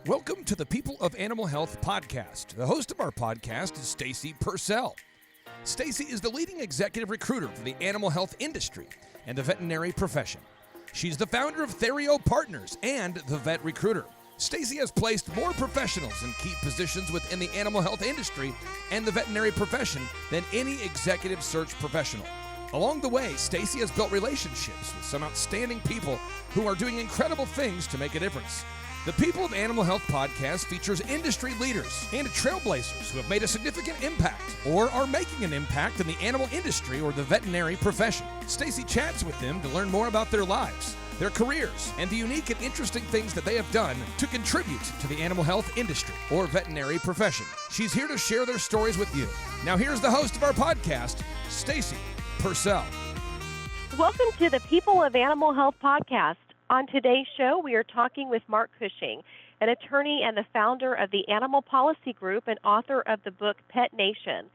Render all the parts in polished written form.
Welcome to the People of Animal Health podcast. The host of our podcast is Stacy Purcell. Stacy is the leading executive recruiter for the animal health industry and the veterinary profession. She's the founder of Therio Partners and the Vet Recruiter. Stacy has placed more professionals in key positions within the animal health industry and the veterinary profession than any executive search professional. Along the way, Stacy has built relationships with some outstanding people who are doing incredible things to make a difference. The People of Animal Health podcast features industry leaders and trailblazers who have made a significant impact or are making an impact in the animal industry or the veterinary profession. Stacy chats with them to learn more about their lives, their careers, and the unique and interesting things that they have done to contribute to the animal health industry or veterinary profession. She's here to share their stories with you. Now here's the host of our podcast, Stacy Purcell. Welcome to the People of Animal Health podcast. On today's show, we are talking with Mark Cushing, an attorney and the founder of the Animal Policy Group and author of the book Pet Nation.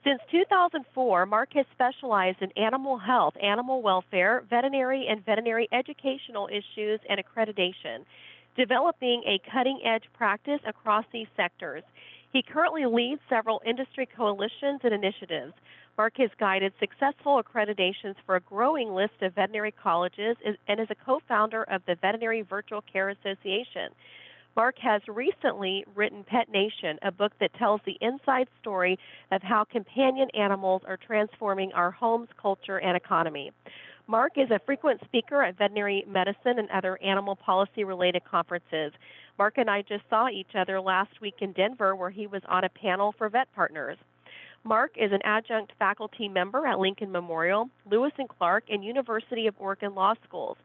Since 2004, Mark has specialized in animal health, animal welfare, veterinary and veterinary educational issues, and accreditation, developing a cutting-edge practice across these sectors. He currently leads several industry coalitions and initiatives. Mark has guided successful accreditations for a growing list of veterinary colleges and is a co-founder of the Veterinary Virtual Care Association. Mark has recently written Pet Nation, a book that tells the inside story of how companion animals are transforming our homes, culture, and economy. Mark is a frequent speaker at veterinary medicine and other animal policy-related conferences. Mark and I just saw each other last week in Denver, where he was on a panel for vet partners. Mark is an adjunct faculty member at Lincoln Memorial, Lewis and Clark, and University of Oregon Law Schools.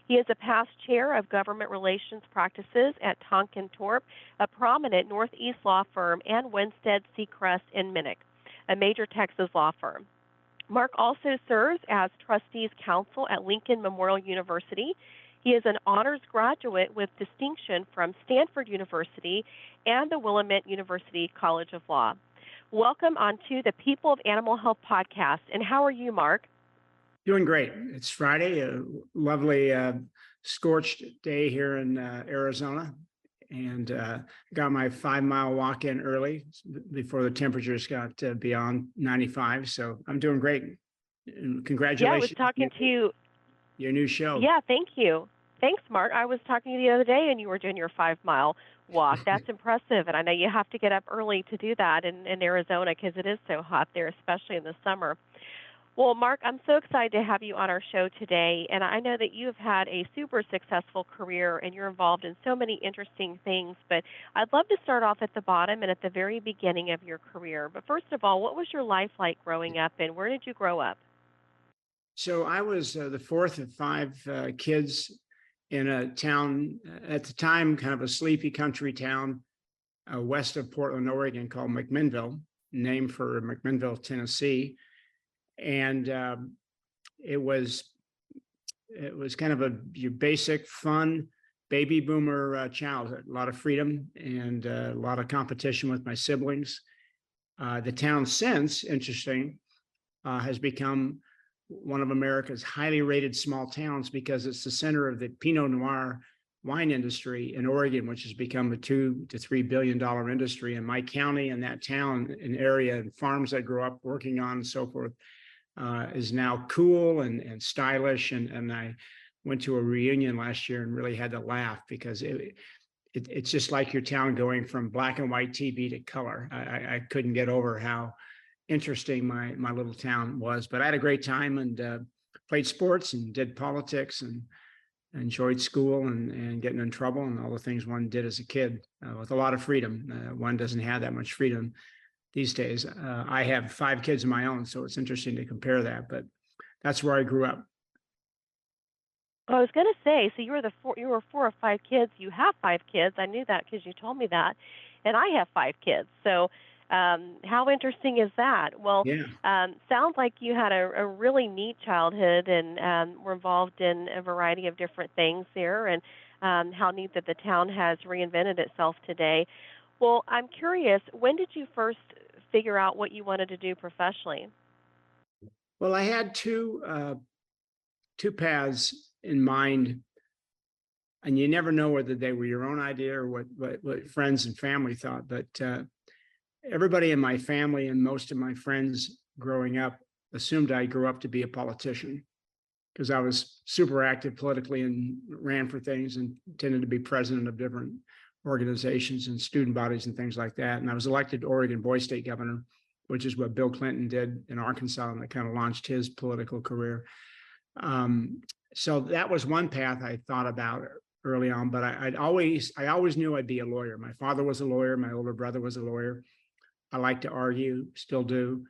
He is a past chair of government relations practices at Tonkin Torp, a prominent Northeast law firm, and Winstead Seacrest in Minnick, a major Texas law firm. Mark also serves as trustees counsel at Lincoln Memorial University. He is an honors graduate with distinction from Stanford University and the Willamette University College of Law. Welcome on to the People of Animal Health podcast. And how are you, Mark? Doing great. It's Friday, a lovely scorched day here in Arizona, and got my 5-mile walk in early before the temperatures got beyond 95. So I'm doing great. And congratulations. Yeah, I was talking to you. Your new show. Yeah, thank you. Thanks, Mark. I was talking to you the other day, and you were doing your 5-mile walk. That's impressive, and I know you have to get up early to do that in Arizona because it is so hot there, especially in the summer. Well, Mark, I'm so excited to have you on our show today, and I know that you've had a super successful career, and you're involved in so many interesting things, but I'd love to start off at the bottom and at the very beginning of your career. But first of all, what was your life like growing up, and where did you grow up? So I was the fourth of 5 kids in a town, at the time, kind of a sleepy country town west of Portland, Oregon, called McMinnville, named for McMinnville, Tennessee. And it was kind of your basic, fun baby boomer childhood. A lot of freedom and a lot of competition with my siblings. The town since, interesting, has become one of America's highly rated small towns because it's the center of the Pinot Noir wine industry in Oregon, which has become a $2 to $3 billion industry. And my county and that town and area and farms I grew up working on and so forth is now cool and stylish. And I went to a reunion last year and really had to laugh because it's just like your town going from black and white TV to color. I couldn't get over how interesting my little town was, but I had a great time and played sports and did politics and enjoyed school and getting in trouble and all the things one did as a kid with a lot of freedom. One doesn't have that much freedom these days. I have 5 kids of my own, so it's interesting to compare that, but that's where I grew up. I was going to say, so you were 4 or 5 kids. You have 5 kids. I knew that because you told me that, and I have 5 kids. So how interesting is that? Well, Yeah. Sounds like you had a really neat childhood and were involved in a variety of different things there, and how neat that the town has reinvented itself today. Well, I'm curious, when did you first figure out what you wanted to do professionally? Well, I had two paths in mind And you never know whether they were your own idea or what friends and family thought. But everybody in my family and most of my friends growing up assumed I grew up to be a politician because I was super active politically and ran for things and tended to be president of different organizations and student bodies and things like that. And I was elected Oregon Boy State Governor, which is what Bill Clinton did in Arkansas, and that kind of launched his political career. So that was one path I thought about early on, but I always knew I'd be a lawyer. My father was a lawyer. My older brother was a lawyer. I like to argue, still do,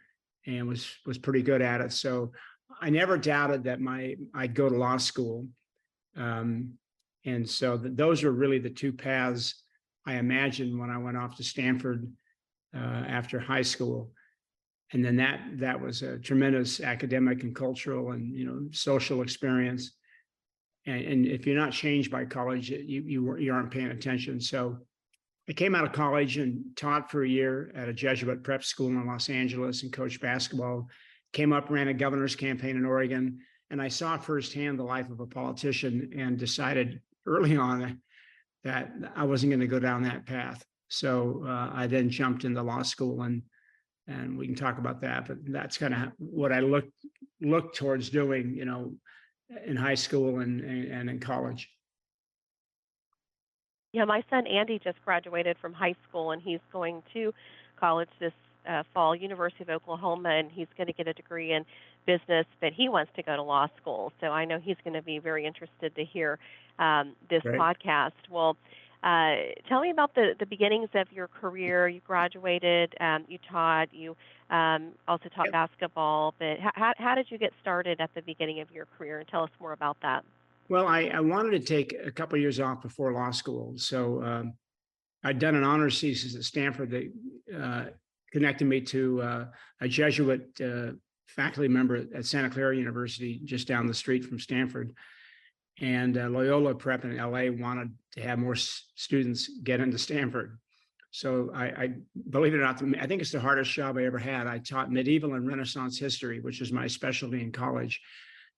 and was pretty good at it. So I never doubted that I'd go to law school. And so those are really the two paths I imagined when I went off to Stanford after high school. And then that was a tremendous academic and cultural and social experience. And if you're not changed by college, you aren't paying attention. So I came out of college and taught for a year at a Jesuit prep school in Los Angeles and coached basketball. Came up, ran a governor's campaign in Oregon, and I saw firsthand the life of a politician and decided early on that I wasn't going to go down that path. So I then jumped into law school, and we can talk about that. But that's kind of what I looked towards doing, in high school and in college. Yeah, my son Andy just graduated from high school, and he's going to college this fall, University of Oklahoma, and he's going to get a degree in business, but he wants to go to law school. So I know he's going to be very interested to hear this Great. podcast. Well, tell me about the beginnings of your career. You graduated, you taught, you also taught basketball, but how did you get started at the beginning of your career? And tell us more about that. Well, I wanted to take a couple of years off before law school. So I'd done an honors thesis at Stanford that connected me to a Jesuit faculty member at Santa Clara University, just down the street from Stanford. And Loyola Prep in LA wanted to have more students get into Stanford. So I believe it or not, I think it's the hardest job I ever had. I taught medieval and Renaissance history, which is my specialty in college,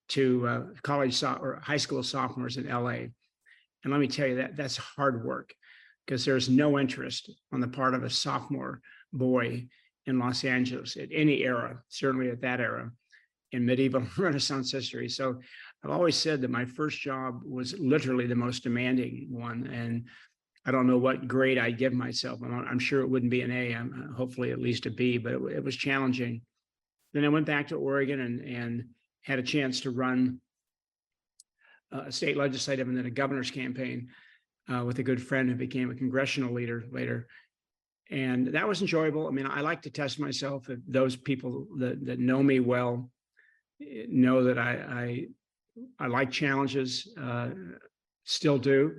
to or high school sophomores in LA. And let me tell you that's hard work because there's no interest on the part of a sophomore boy in Los Angeles at any era, certainly at that era, in medieval Renaissance history. So I've always said that my first job was literally the most demanding one. And I don't know what grade I'd give myself. I'm sure it wouldn't be an A, hopefully at least a B, but it was challenging. Then I went back to Oregon and had a chance to run a state legislative and then a governor's campaign with a good friend who became a congressional leader later. And that was enjoyable. I mean, I like to test myself. If those people that know me well know that I like challenges, still do,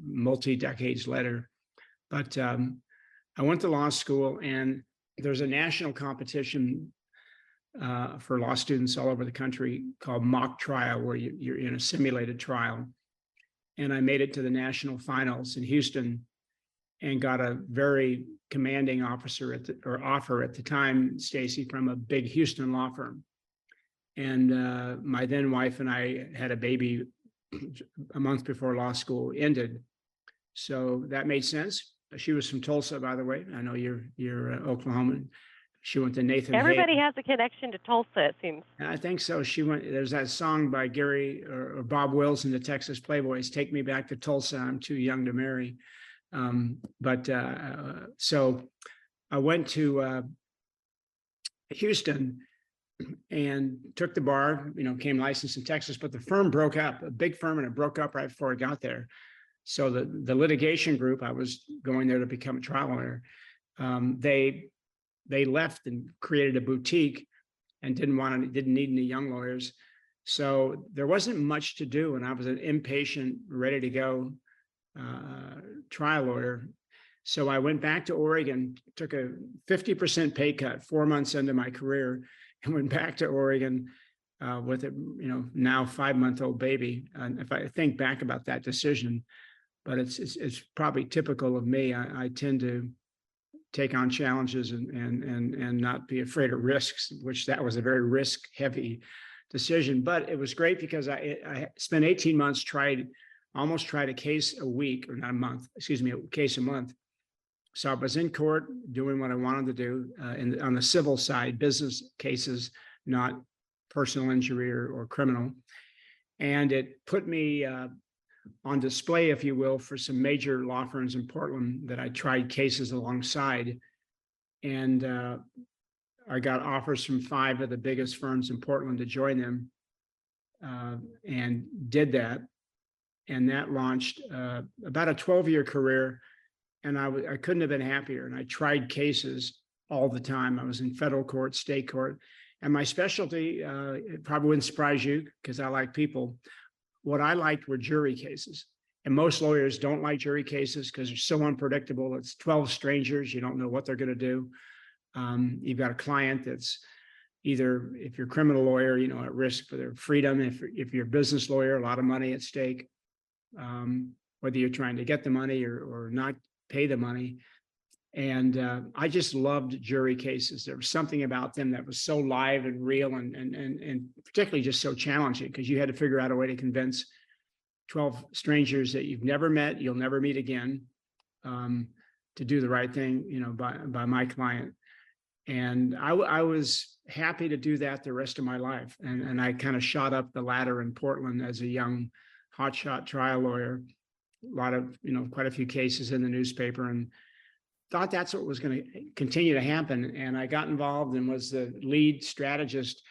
multi-decades later. But I went to law school, and there's a national competition for law students all over the country called mock trial, where you're in a simulated trial. And I made it to the national finals in Houston and got a very commanding offer at the time, Stacy, from a big Houston law firm. And my then wife and I had a baby a month before law school ended. So that made sense. She was from Tulsa, by the way. I know you're Oklahoman. She went to Nathan. Everybody has a connection to Tulsa, it seems. I think so. There's that song by Gary or Bob Wills and the Texas Playboys, "Take Me Back to Tulsa, I'm Too Young to Marry." So I went to Houston and took the bar, became licensed in Texas, but the firm broke up, a big firm, and it broke up right before I got there. So the litigation group, I was going there to become a trial lawyer. They left and created a boutique and didn't need any young lawyers. So there wasn't much to do. And I was an impatient, ready to go trial lawyer. So I went back to Oregon, took a 50% pay cut 4 months into my career, and went back to Oregon with a now 5-month-old baby. And if I think back about that decision, but it's probably typical of me. I tend to take on challenges and not be afraid of risks, which that was a very risk-heavy decision. But it was great because I spent 18 months, tried almost tried a case a week, or not a month, excuse me, a case a month. So I was in court doing what I wanted to do on the civil side, business cases, not personal injury or criminal. And it put me on display, if you will, for some major law firms in Portland that I tried cases alongside. And I got offers from 5 of the biggest firms in Portland to join them, and did that. And that launched about a 12-year career. And I couldn't have been happier. And I tried cases all the time. I was in federal court, state court. And my specialty, it probably wouldn't surprise you because I like people. What I liked were jury cases. And most lawyers don't like jury cases because they're so unpredictable. It's 12 strangers. You don't know what they're going to do. You've got a client that's either, if you're a criminal lawyer, at risk for their freedom. If you're a business lawyer, a lot of money at stake, whether you're trying to get the money or not pay the money. And I just loved jury cases. There was something about them that was so live and real and particularly just so challenging because you had to figure out a way to convince 12 strangers that you've never met, you'll never meet again, to do the right thing, by my client. And I was happy to do that the rest of my life. And I kind of shot up the ladder in Portland as a young hotshot trial lawyer, quite a few cases in the newspaper, and thought that's what was going to continue to happen. And I got involved and was the lead strategist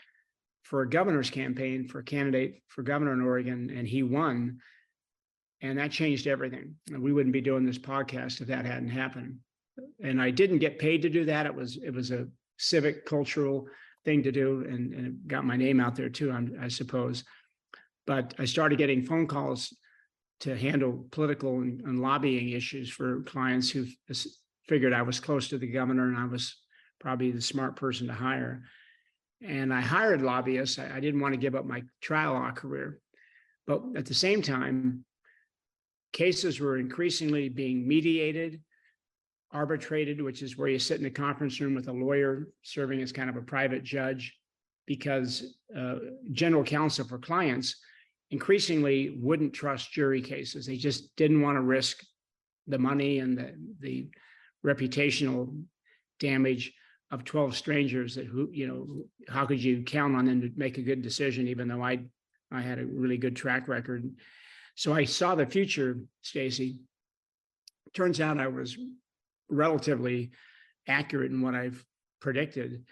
for a governor's campaign for a candidate for governor in Oregon, and he won. And that changed everything. And we wouldn't be doing this podcast if that hadn't happened. And I didn't get paid to do that. It was a civic, cultural thing to do, and it got my name out there too, I suppose. But I started getting phone calls to handle political and lobbying issues for clients who figured I was close to the governor and I was probably the smart person to hire. And I hired lobbyists. I didn't want to give up my trial law career. But at the same time, cases were increasingly being mediated, arbitrated, which is where you sit in a conference room with a lawyer serving as kind of a private judge, because general counsel for clients increasingly wouldn't trust jury cases. They just didn't want to risk the money and the reputational damage of 12 strangers how could you count on them to make a good decision, even though I had a really good track record. So I saw the future, Stacy. Turns out I was relatively accurate in what I've predicted,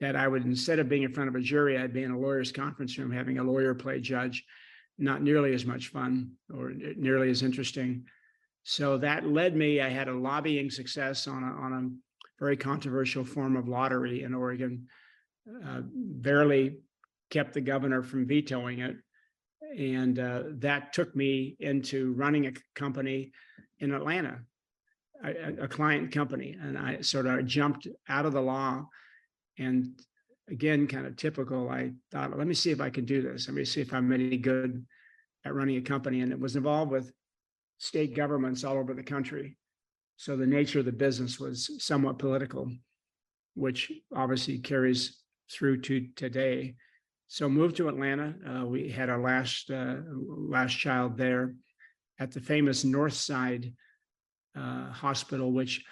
that I would, instead of being in front of a jury, I'd be in a lawyer's conference room having a lawyer play judge. Not nearly as much fun or nearly as interesting. So that led me, I had a lobbying success on a very controversial form of lottery in Oregon, barely kept the governor from vetoing it. And that took me into running a company in Atlanta, a client company. And I sort of jumped out of the law. And again, kind of typical, I thought, let me see if I can do this. Let me see if I'm any good at running a company. And it was involved with state governments all over the country. So the nature of the business was somewhat political, which obviously carries through to today. So moved to Atlanta. We had our last child there at the famous North Side Hospital, which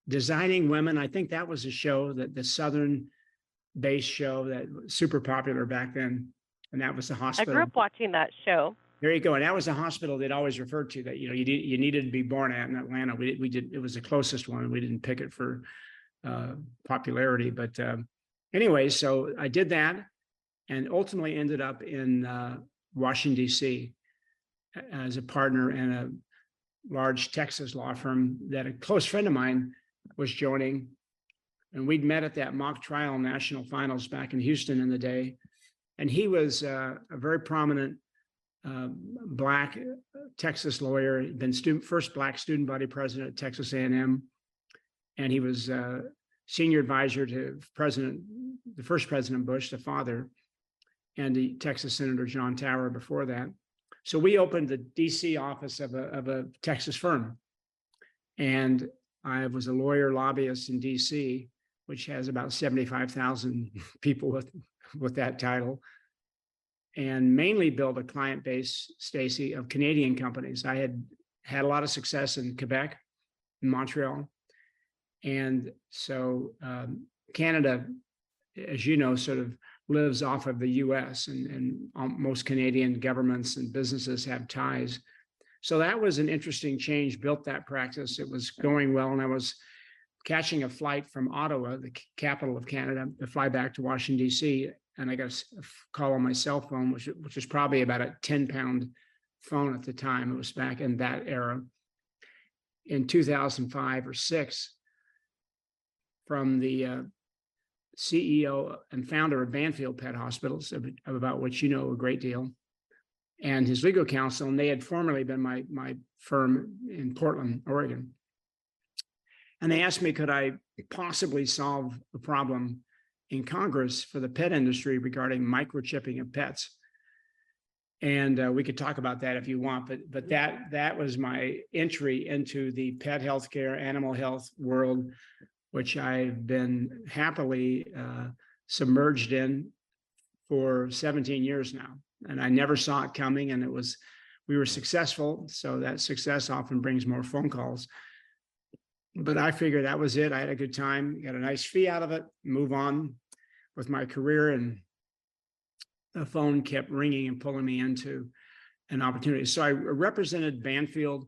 Designing Women, I think that was a show, that the Southern-based show that was super popular back then. And that was the hospital. I grew up watching that show. There you go. And that was a hospital they'd always referred to, that you needed to be born at in Atlanta. We did. It was the closest one. We didn't pick it for popularity, but anyway, so I did that, and ultimately ended up in Washington, D.C. as a partner in a large Texas law firm that a close friend of mine was joining. And we'd met at that mock trial national finals back in Houston in the day. And he was a very prominent Black Texas lawyer, been first Black student body president at Texas A&M. And he was senior advisor to the first President Bush, the father, and the Texas Senator John Tower before that. So we opened the DC office of a Texas firm. And I was a lawyer lobbyist in DC, which has about 75,000 people with that title. and mainly built a client base, Stacy, of Canadian companies. I had a lot of success in Quebec, in Montreal. And so Canada, as you know, sort of lives off of the US, and most Canadian governments and businesses have ties. So that was an interesting change, built that practice. It was going well, and I was catching a flight from Ottawa, the capital of Canada, to fly back to Washington, D.C., and I got a call on my cell phone, which was probably about a 10-pound phone at the time. It was back in that era. In 2005 or 6, from the CEO and founder of Banfield Pet Hospitals, about which you know a great deal, and his legal counsel, and they had formerly been my firm in Portland, Oregon. And they asked me, could I possibly solve a problem in Congress for the pet industry regarding microchipping of pets? And we could talk about that if you want, but that was my entry into the pet healthcare, animal health world, which I've been happily submerged in for 17 years now. And I never saw it coming, and we were successful. So that success often brings more phone calls. But I figured that was it. I had a good time, got a nice fee out of it, move on with my career. And the phone kept ringing and pulling me into an opportunity. So I represented Banfield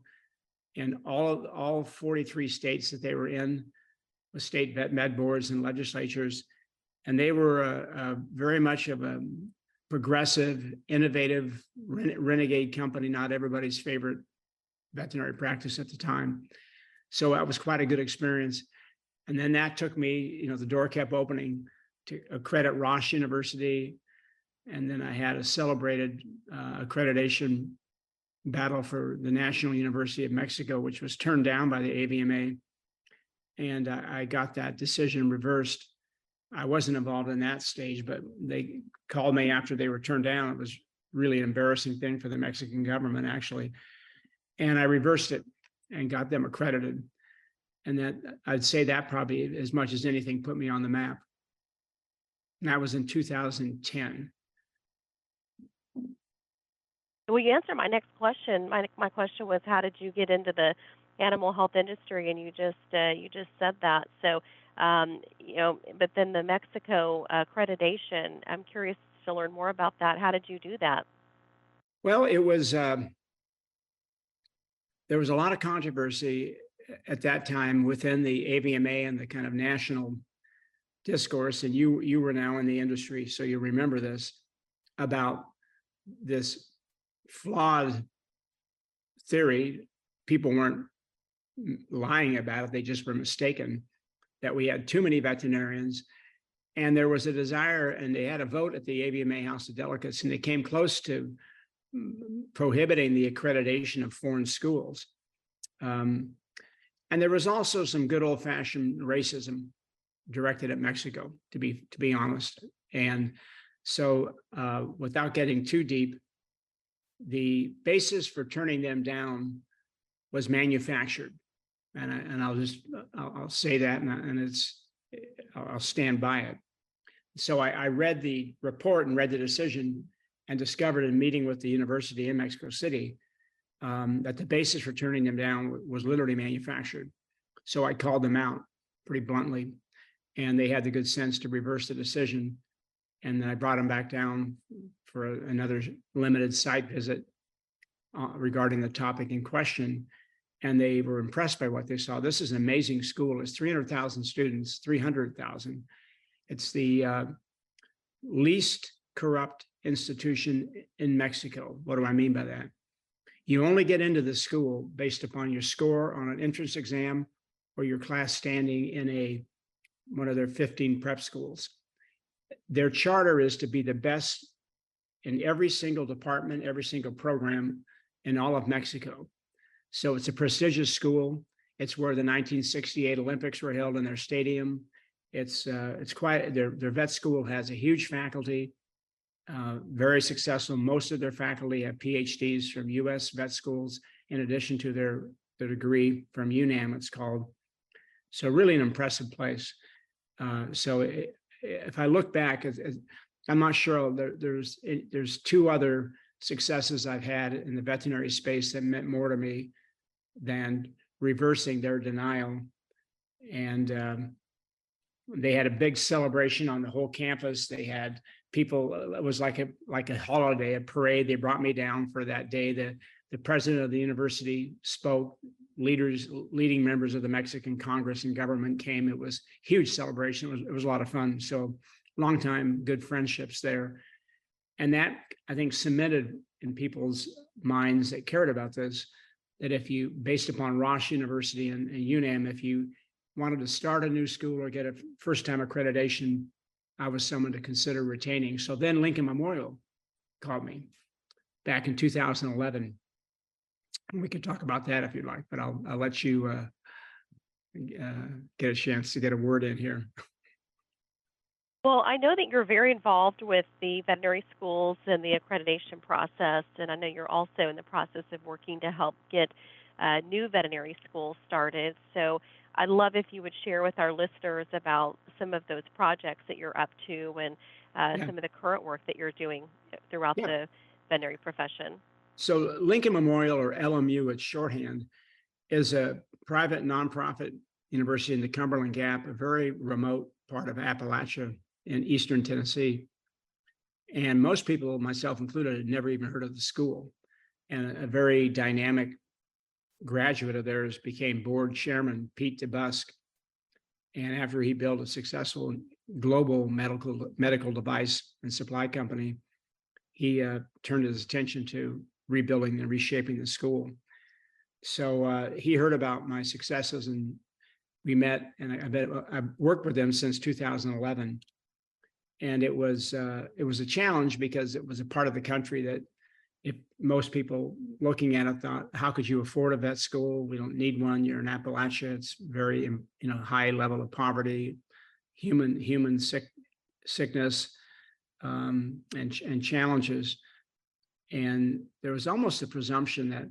in all 43 states that they were in, with state vet med boards and legislatures. And they were very much of a progressive, innovative, renegade company, not everybody's favorite veterinary practice at the time. So that was quite a good experience. And then that took me, the door kept opening to accredit Ross University. And then I had a celebrated accreditation battle for the National University of Mexico, which was turned down by the AVMA. And I got that decision reversed. I wasn't involved in that stage, but they called me after they were turned down. It was really an embarrassing thing for the Mexican government, actually. And I reversed it and got them accredited. And that, I'd say that probably, as much as anything, put me on the map. And that was in 2010. Well, you answered my next question. My question was, how did you get into the animal health industry? And you just said that. So, but then the Mexico accreditation, I'm curious to learn more about that. How did you do that? Well, it was, there was a lot of controversy at that time within the AVMA and the kind of national discourse. And you were now in the industry, so you remember this, about this flawed theory. People weren't lying about it, they just were mistaken, that we had too many veterinarians. And there was a desire, and they had a vote at the AVMA House of Delegates, and they came close to prohibiting the accreditation of foreign schools. And there was also some good old-fashioned racism directed at Mexico, to be honest. And so without getting too deep, the basis for turning them down was manufactured. And I'll say that, and I'll stand by it. So I read the report and read the decision, and discovered in meeting with the university in Mexico City that the basis for turning them down was literally manufactured. So I called them out pretty bluntly, and they had the good sense to reverse the decision. And then I brought them back down for another limited site visit regarding the topic in question. And they were impressed by what they saw. This is an amazing school. It's 300,000 students, 300,000. It's the least corrupt institution in Mexico. What do I mean by that? You only get into the school based upon your score on an entrance exam or your class standing in one of their 15 prep schools. Their charter is to be the best in every single department, every single program in all of Mexico. So it's a prestigious school. It's where the 1968 Olympics were held in their stadium. It's quite, their vet school has a huge faculty, very successful. Most of their faculty have PhDs from US vet schools, in addition to their degree from UNAM, it's called. So really an impressive place. So if I look back, I'm not sure. There's two other successes I've had in the veterinary space that meant more to me than reversing their denial. And they had a big celebration on the whole campus. They had people. It was like a holiday, a parade. They brought me down for that day. The president of the university spoke. Leading members of the Mexican Congress and government came. It was a huge celebration. It was a lot of fun. So long time, good friendships there. And that, I think, cemented in people's minds that cared about this, that if you, based upon Ross University and UNAM, if you wanted to start a new school or get a first-time accreditation, I was someone to consider retaining. So then Lincoln Memorial called me back in 2011. And we could talk about that if you'd like, but I'll let you get a chance to get a word in here. Well, I know that you're very involved with the veterinary schools and the accreditation process, and I know you're also in the process of working to help get new veterinary schools started. So I'd love if you would share with our listeners about some of those projects that you're up to and some of the current work that you're doing throughout the veterinary profession. So Lincoln Memorial, or LMU at shorthand, is a private nonprofit university in the Cumberland Gap, a very remote part of Appalachia in eastern Tennessee. And most people, myself included, had never even heard of the school. And a very dynamic graduate of theirs became board chairman, Pete DeBusk. And after he built a successful global medical device and supply company, he turned his attention to rebuilding and reshaping the school. So he heard about my successes, and we met, and I've worked with them since 2011. And it was a challenge because it was a part of the country that, if most people looking at it thought, how could you afford a vet school? We don't need one. You're in Appalachia. It's very, high level of poverty, human sickness, and challenges. And there was almost a presumption that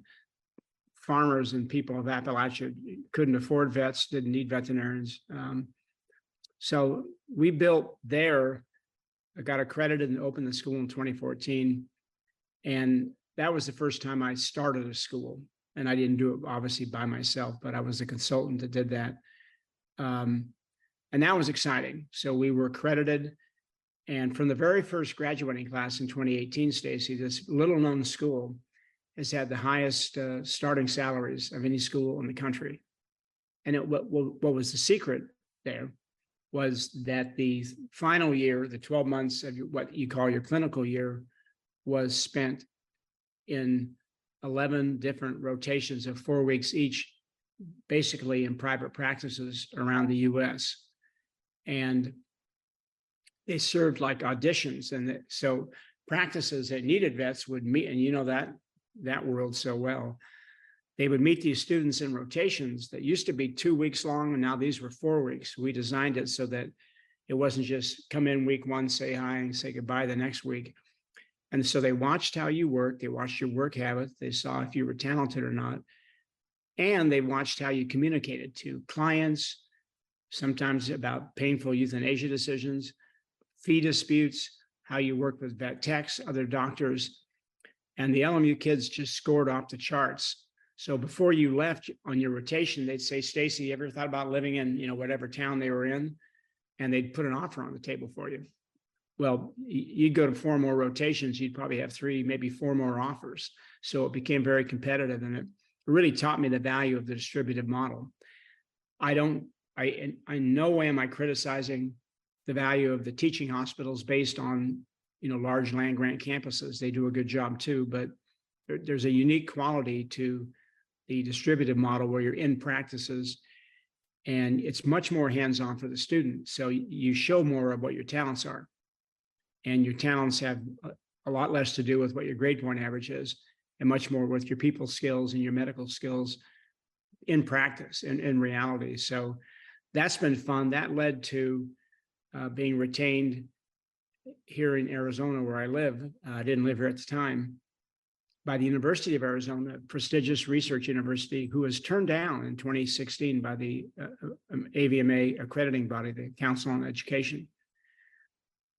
farmers and people of Appalachia couldn't afford vets, didn't need veterinarians. So we built there. I got accredited and opened the school in 2014. And that was the first time I started a school. And I didn't do it obviously by myself, but I was a consultant that did that. And that was exciting. So we were accredited. And from the very first graduating class in 2018, Stacy, this little known school has had the highest starting salaries of any school in the country. And what was the secret there was that the final year, the 12 months of what you call your clinical year, was spent in 11 different rotations of 4 weeks each, basically in private practices around the US. And they served like auditions. And so practices that needed vets would meet, and you know that world so well. They would meet these students in rotations that used to be 2 weeks long, and now these were 4 weeks. We designed it so that it wasn't just come in week one, say hi, and say goodbye the next week. And so they watched how you worked, they watched your work habits, they saw if you were talented or not, and they watched how you communicated to clients, sometimes about painful euthanasia decisions, fee disputes, how you work with vet techs, other doctors. And the LMU kids just scored off the charts. So before you left on your rotation, they'd say, Stacy, you ever thought about living in, whatever town they were in? And they'd put an offer on the table for you. Well, you'd go to 4 more rotations, you'd probably have 3, maybe 4 more offers. So it became very competitive, and it really taught me the value of the distributive model. In no way am I criticizing the value of the teaching hospitals based on, large land grant campuses. They do a good job too, but there's a unique quality to the distributive model where you're in practices and it's much more hands-on for the student. So you show more of what your talents are. And your talents have a lot less to do with what your grade point average is and much more with your people skills and your medical skills in practice and in reality. So that's been fun. That led to being retained here in Arizona, where I live. I didn't live here at the time, by the University of Arizona, a prestigious research university, who was turned down in 2016 by the AVMA accrediting body, the Council on Education.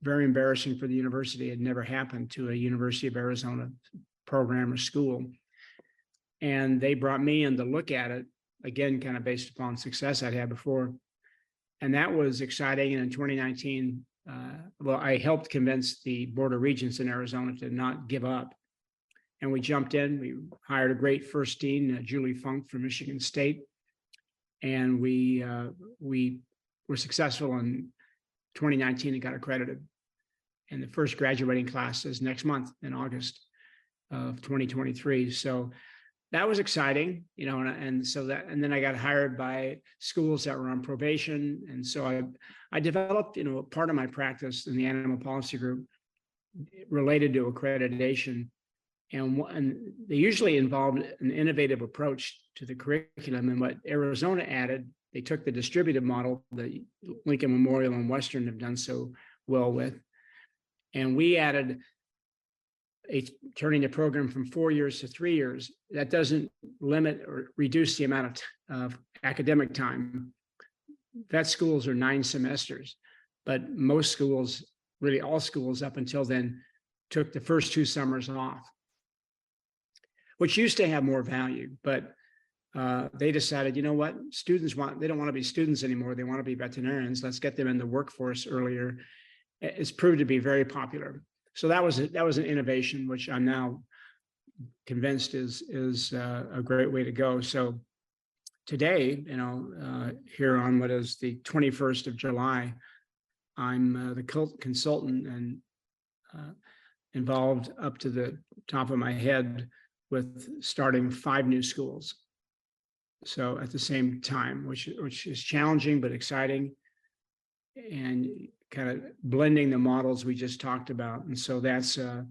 very embarrassing for the university. It had never happened to a University of Arizona program or school. And they brought me in to look at it, again, kind of based upon success I'd had before. And that was exciting. And in 2019, I helped convince the Board of Regents in Arizona to not give up. And we jumped in. We hired a great first dean, Julie Funk from Michigan State. And we were successful in 2019 and got accredited. And the first graduating class is next month in August of 2023. So that was exciting, and then I got hired by schools that were on probation. And so I developed, part of my practice in the animal policy group related to accreditation. And they usually involved an innovative approach to the curriculum. And what Arizona added, they took the distributive model that Lincoln Memorial and Western have done so well with. And we added turning the program from 4 years to 3 years. That doesn't limit or reduce the amount of academic time. Vet schools are 9 semesters, but most schools, really all schools up until then, took the first 2 summers off, which used to have more value. But they decided, you know what, they don't want to be students anymore. They want to be veterinarians. Let's get them in the workforce earlier. It's proved to be very popular. So that was an innovation, which I'm now convinced is a great way to go. So today, here on what is the 21st of July, I'm the consultant and involved up to the top of my head with starting 5 new schools. So at the same time, which is challenging but exciting, and kind of blending the models we just talked about. And so that's what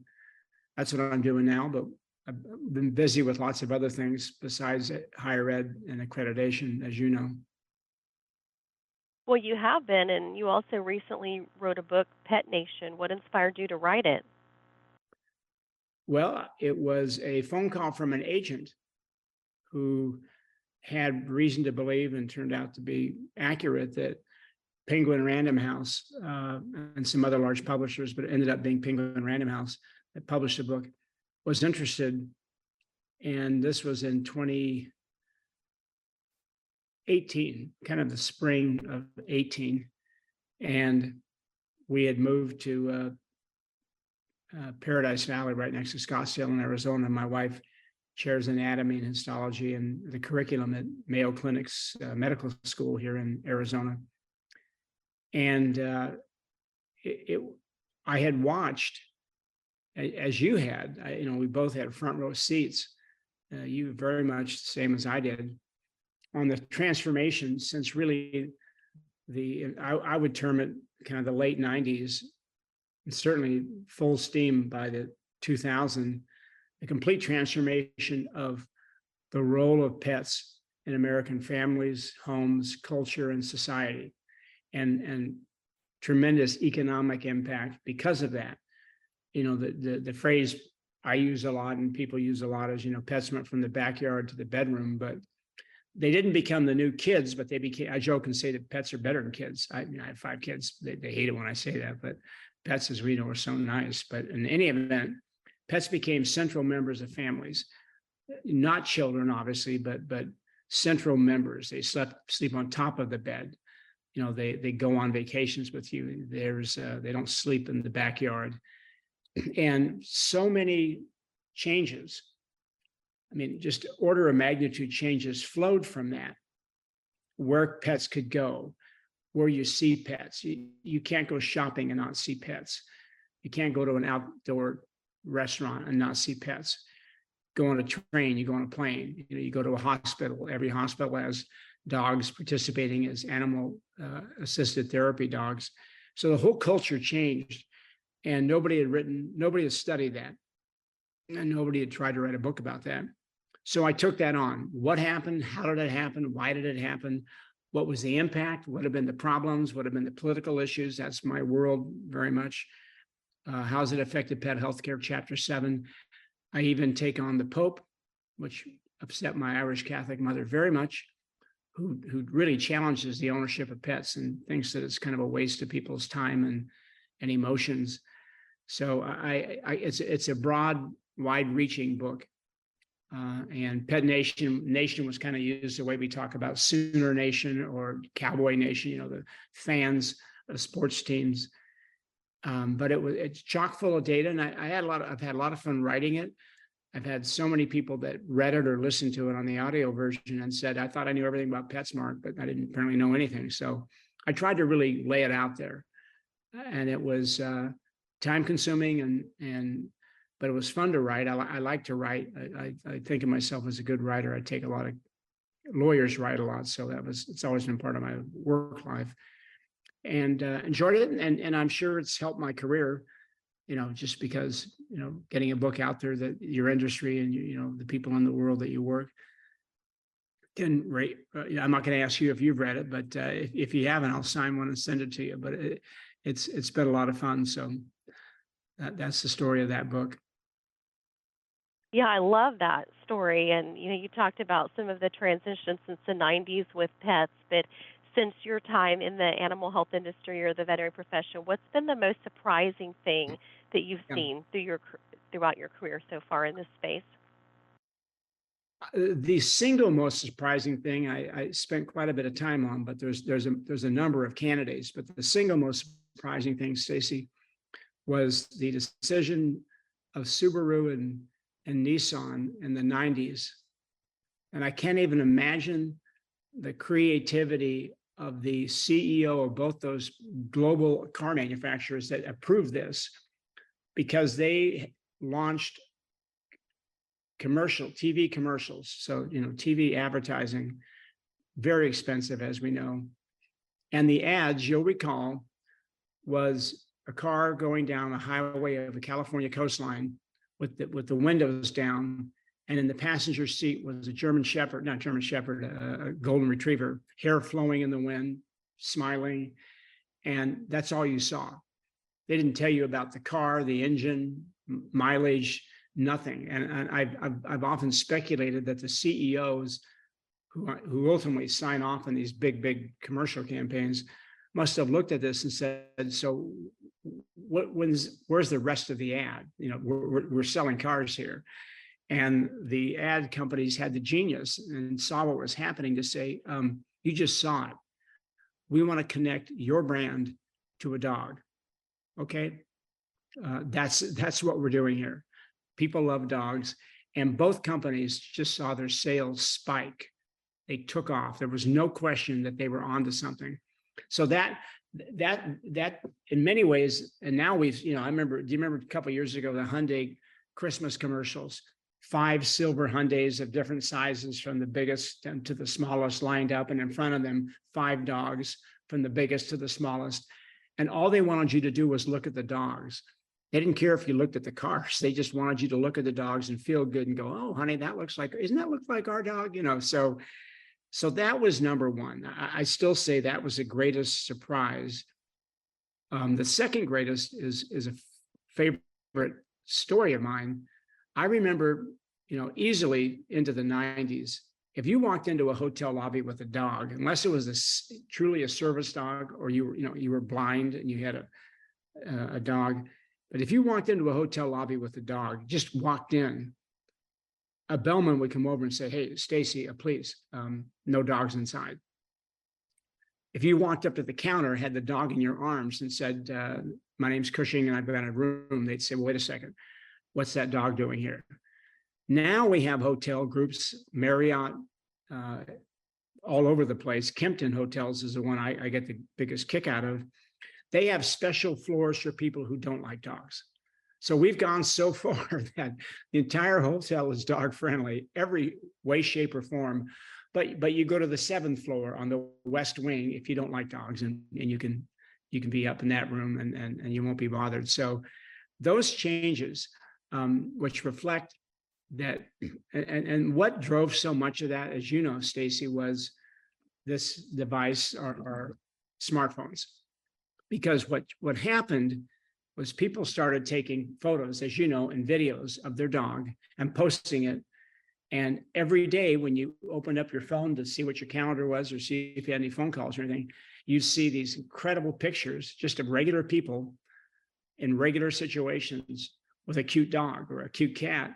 I'm doing now. But I've been busy with lots of other things besides higher ed and accreditation, as you know. Well, you have been, and you also recently wrote a book, Pet Nation. What inspired you to write it? Well, it was a phone call from an agent who had reason to believe, and turned out to be accurate, that Penguin Random House and some other large publishers, but it ended up being Penguin Random House that published the book, was interested. And this was in 2018, kind of the spring of 18. And we had moved to Paradise Valley, right next to Scottsdale in Arizona. My wife chairs anatomy and histology and the curriculum at Mayo Clinic's medical school here in Arizona. And I had watched, as you had, we both had front row seats. You very much the same as I did on the transformation since really I would term it kind of the late 90s, and certainly full steam by the 2000, the complete transformation of the role of pets in American families, homes, culture, and society. And tremendous economic impact because of that. The phrase I use a lot and people use a lot is, pets went from the backyard to the bedroom, but they didn't become the new kids, but they became, I joke and say that pets are better than kids. I have 5 kids. They hate it when I say that, but pets, as we know, are so nice. But in any event, pets became central members of families, not children, obviously, but central members. They sleep on top of the bed. They go on vacations with you. They don't sleep in the backyard. And so many changes, just order of magnitude changes flowed from that. Where pets could go, where you see pets. You can't go shopping and not see pets. You can't go to an outdoor restaurant and not see pets. Go on a train, you go on a plane, you go to a hospital. Every hospital has dogs participating as animal assisted therapy dogs. So the whole culture changed, and nobody had studied that, and nobody had tried to write a book about that. So I took that on. What happened? How did it happen? Why did it happen? What was the impact? What have been the problems? What have been the political issues? That's my world very much. How's it affected pet healthcare? Chapter 7. I even take on the Pope, which upset my Irish Catholic mother very much, who really challenges the ownership of pets and thinks that it's kind of a waste of people's time and emotions. So it's a broad, wide-reaching book. And Pet Nation was kind of used the way we talk about Sooner Nation or Cowboy Nation, the fans of sports teams. But it's chock full of data, and I've had a lot of fun writing it. I've had so many people that read it or listened to it on the audio version and said, I thought I knew everything about PetSmart, but I didn't apparently know anything. So I tried to really lay it out there, and it was time consuming but it was fun to write. I like to write. I think of myself as a good writer. I take a lot of lawyers write a lot, so it's always been part of my work life, and enjoyed it. And I'm sure it's helped my career. Just because getting a book out there that your industry and the people in the world that you work can rate. I'm not going to ask you if you've read it, but if you haven't, I'll sign one and send it to you. But it's been a lot of fun. So that's the story of that book. Yeah, I love that story. And, you talked about some of the transitions since the 90s with pets, but since your time in the animal health industry or the veterinary profession, what's been the most surprising thing that you've seen throughout your career so far in this space? The single most surprising thing I spent quite a bit of time on, but there's a number of candidates, but the single most surprising thing, Stacy, was the decision of Subaru and Nissan in the 90s. And I can't even imagine the creativity of the CEO of both those global car manufacturers that approved this, because they launched TV commercials. So, TV advertising, very expensive, as we know. And the ads, you'll recall, was a car going down a highway of the California coastline with the windows down. And in the passenger seat was a a golden retriever, hair flowing in the wind, smiling. And that's all you saw. They didn't tell you about the car, the engine, mileage, nothing. And I've often speculated that the CEOs who ultimately sign off on these big commercial campaigns must have looked at this and said, so where's the rest of the ad? We're selling cars here. And the ad companies had the genius and saw what was happening to say, you just saw it. We want to connect your brand to a dog. Okay. That's what we're doing here. People love dogs, and both companies just saw their sales spike. They took off. There was no question that they were onto something. So that in many ways, and now do you remember a couple of years ago, the Hyundai Christmas commercials, 5 silver Hyundais of different sizes from the biggest to the smallest lined up, and in front of them, 5 dogs from the biggest to the smallest. And all they wanted you to do was look at the dogs. They didn't care if you looked at the cars. They just wanted you to look at the dogs and feel good and go, oh, honey, doesn't that look like our dog? So that was number one. I still say that was the greatest surprise. The second greatest is a favorite story of mine. I remember, easily into the 90s, if you walked into a hotel lobby with a dog, unless it was truly a service dog, or you were blind and you had a dog, but if you walked into a hotel lobby with a dog, just walked in, a bellman would come over and say, hey, Stacy, please, no dogs inside. If you walked up to the counter, had the dog in your arms and said, my name's Cushing and I've got a room, they'd say, well, wait a second, what's that dog doing here? Now we have hotel groups, Marriott, all over the place. Kempton Hotels is the one I get the biggest kick out of. They have special floors for people who don't like dogs. So we've gone so far that the entire hotel is dog friendly, every way, shape, or form. But you go to the 7th floor on the west wing if you don't like dogs, and you can be up in that room and you won't be bothered. So those changes, which reflect that, and what drove so much of that, as you know, Stacy, was this device, our smartphones. Because what happened was people started taking photos, as you know, and videos of their dog and posting it. And every day when you opened up your phone to see what your calendar was or see if you had any phone calls or anything, you see these incredible pictures just of regular people in regular situations with a cute dog or a cute cat.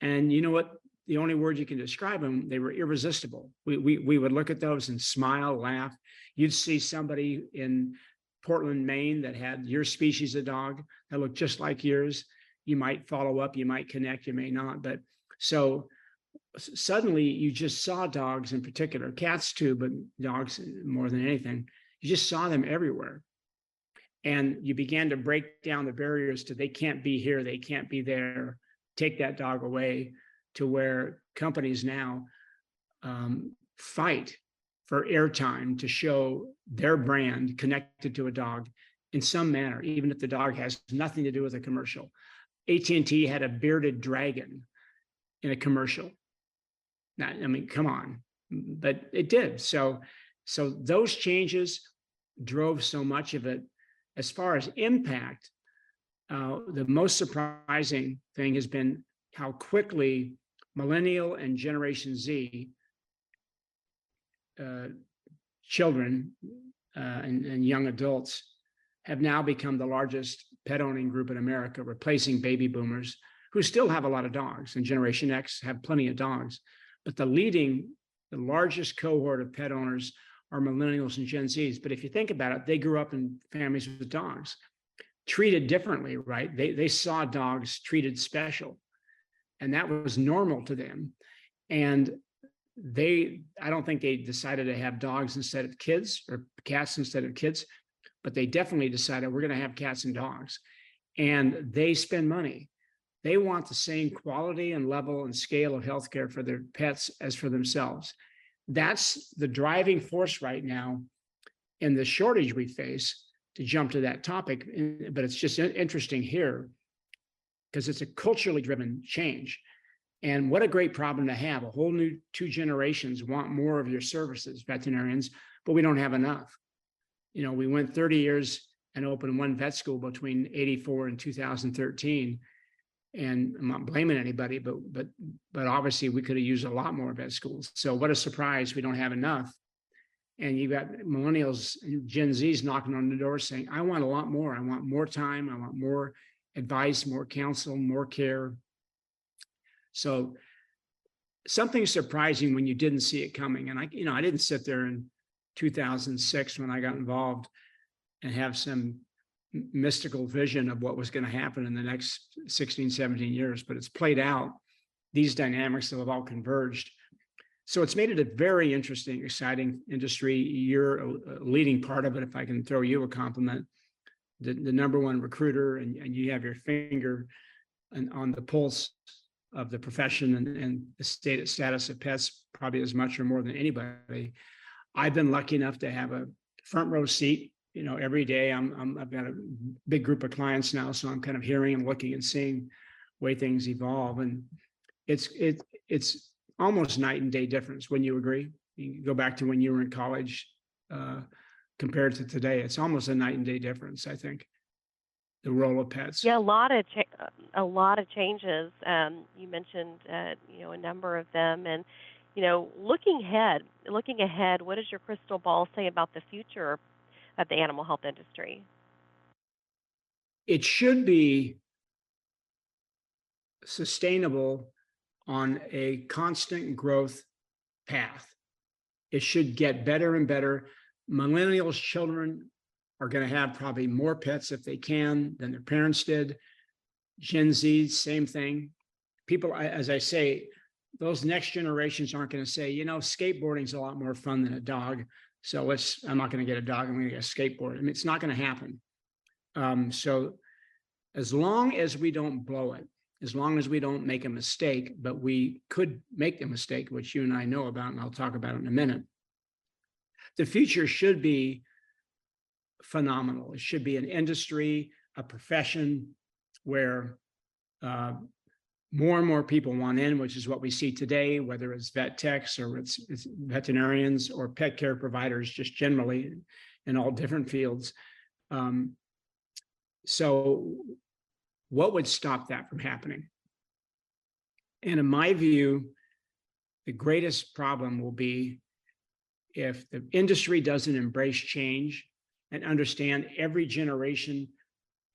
And you know what? The only word you can describe them, they were irresistible. We would look at those and smile, laugh. You'd see somebody in Portland, Maine that had your species of dog that looked just like yours. You might follow up, you might connect, you may not. But so suddenly you just saw dogs in particular, cats too, but dogs more than anything. You just saw them everywhere. And you began to break down the barriers to they can't be here, they can't be there, take that dog away, to where companies now fight for airtime to show their brand connected to a dog in some manner, even if the dog has nothing to do with a commercial. AT&T had a bearded dragon in a commercial. Now, I mean, come on, but it did. So those changes drove so much of it. As far as impact, the most surprising thing has been how quickly Millennial and Generation Z children and young adults have now become the largest pet owning group in America, replacing baby boomers who still have a lot of dogs, and Generation X have plenty of dogs. But the largest cohort of pet owners are millennials and Gen Zs. But if you think about it, they grew up in families with dogs, treated differently, right? They saw dogs treated special, and that was normal to them. And I don't think they decided to have dogs instead of kids or cats instead of kids, but they definitely decided we're going to have cats and dogs. And they spend money. They want the same quality and level and scale of healthcare for their pets as for themselves. That's the driving force right now in the shortage we face, to jump to that topic. But it's just interesting here because it's a culturally driven change. And what a great problem to have. A whole new 2 generations want more of your services, veterinarians, but we don't have enough. You know, we went 30 years and opened 1 vet school between 84 and 2013. And I'm not blaming anybody, but obviously we could have used a lot more vet schools. So what a surprise we don't have enough. And you got millennials and Gen Zs knocking on the door saying, I want a lot more. I want more time. I want more advice, more counsel, more care. So something surprising when you didn't see it coming. And I didn't sit there in 2006 when I got involved and have some mystical vision of what was going to happen in the next 16, 17 years, but it's played out. These dynamics have all converged. So it's made it a very interesting, exciting industry. You're a leading part of it, if I can throw you a compliment. The number 1 recruiter, and you have your finger on the pulse of the profession and the status of pets, probably as much or more than anybody. I've been lucky enough to have a front row seat. You know, every day I've got a big group of clients now, so I'm kind of hearing and looking and seeing the way things evolve, and it's almost night and day difference. Wouldn't you agree? You go back to when you were in college compared to today. It's almost a night and day difference, I think, the role of pets. Yeah, a lot of changes. You mentioned a number of them, and looking ahead, what does your crystal ball say about the future of the animal health industry? It should be sustainable on a constant growth path. It should get better and better. Millennials' children are going to have probably more pets if they can than their parents did. Gen Z, same thing. People, as I say, those next generations aren't going to say, skateboarding is a lot more fun than a dog. So I'm not going to get a dog, I'm going to get a skateboard. I mean, it's not going to happen. So as long as we don't blow it, as long as we don't make a mistake, but we could make a mistake, which you and I know about, and I'll talk about it in a minute, the future should be phenomenal. It should be an industry, a profession where more and more people want in, which is what we see today, whether it's vet techs or it's veterinarians or pet care providers, just generally in all different fields. So what would stop that from happening? And in my view, the greatest problem will be if the industry doesn't embrace change and understand every generation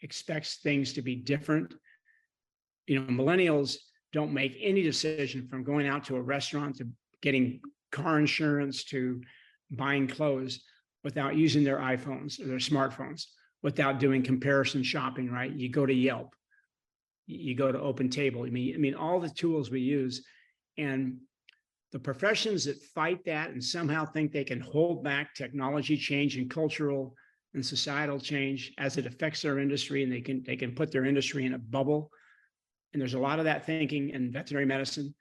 expects things to be different. Millennials don't make any decision from going out to a restaurant to getting car insurance to buying clothes without using their iPhones or their smartphones, without doing comparison shopping, right? You go to Yelp, you go to Open Table. I mean, all the tools we use, and the professions that fight that and somehow think they can hold back technology change and cultural and societal change as it affects their industry, and they can put their industry in a bubble. And there's a lot of that thinking in veterinary medicine,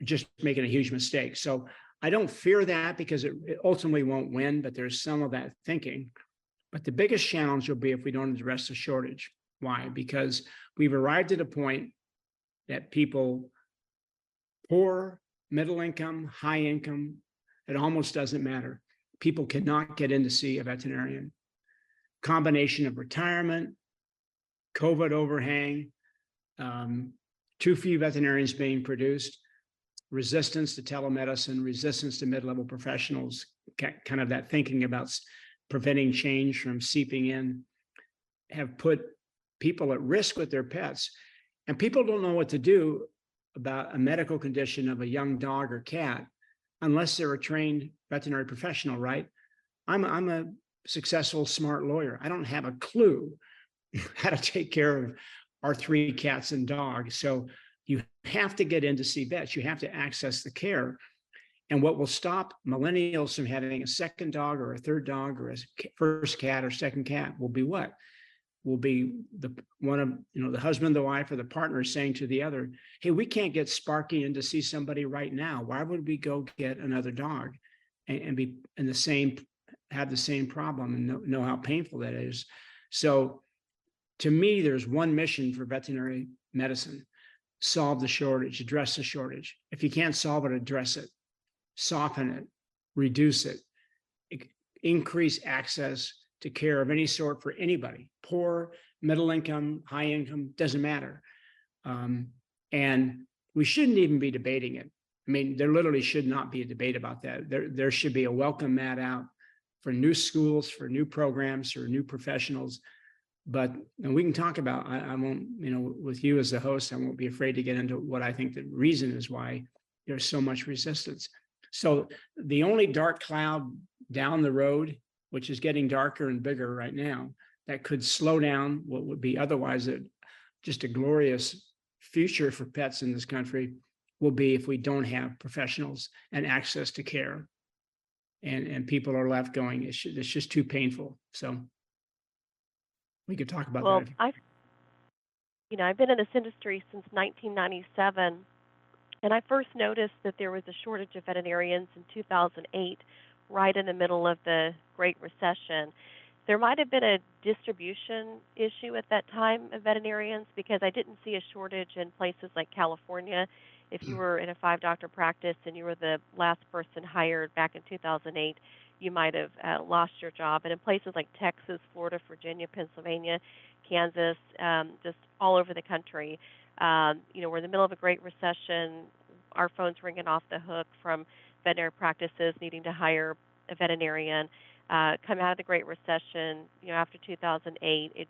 just making a huge mistake. So I don't fear that because it ultimately won't win, but there's some of that thinking. But the biggest challenge will be if we don't address the shortage. Why? Because we've arrived at a point that people, poor, middle income, high income, it almost doesn't matter. People cannot get in to see a veterinarian. Combination of retirement, COVID overhang, too few veterinarians being produced, resistance to telemedicine, resistance to mid-level professionals, kind of that thinking about preventing change from seeping in, have put people at risk with their pets. And people don't know what to do about a medical condition of a young dog or cat unless they're a trained veterinary professional, right? I'm a successful, smart lawyer. I don't have a clue how to take care of our 3 cats and dogs. So you have to get in to see vets. You have to access the care. And what will stop millennials from having a second dog or a third dog or a first cat or second cat will be what? Will be the husband, the wife, or the partner saying to the other, hey, we can't get Sparky in to see somebody right now. Why would we go get another dog and be in the same, have the same problem and know how painful that is? So to me, there's one mission for veterinary medicine: solve the shortage, address the shortage. If you can't solve it, address it, soften it, reduce it, increase access to care of any sort for anybody, poor, middle income, high income, doesn't matter. And we shouldn't even be debating it. I mean, there literally should not be a debate about that. There should be a welcome mat out for new schools, for new programs, for new professionals. But and we can talk about, I won't, with you as the host, I won't be afraid to get into what I think the reason is why there's so much resistance. So the only dark cloud down the road, which is getting darker and bigger right now, that could slow down what would be otherwise just a glorious future for pets in this country, will be if we don't have professionals and access to care. And people are left going, it's just too painful. So we could talk about that. I've been in this industry since 1997, and I first noticed that there was a shortage of veterinarians in 2008, right in the middle of the Great Recession. There might have been a distribution issue at that time of veterinarians, because I didn't see a shortage in places like California. If you were in a 5-doctor practice and you were the last person hired back in 2008, you might have lost your job. And in places like Texas, Florida, Virginia, Pennsylvania, Kansas, just all over the country, we're in the middle of a Great Recession. Our phone's ringing off the hook from veterinary practices needing to hire a veterinarian. Come out of the Great Recession, after 2008,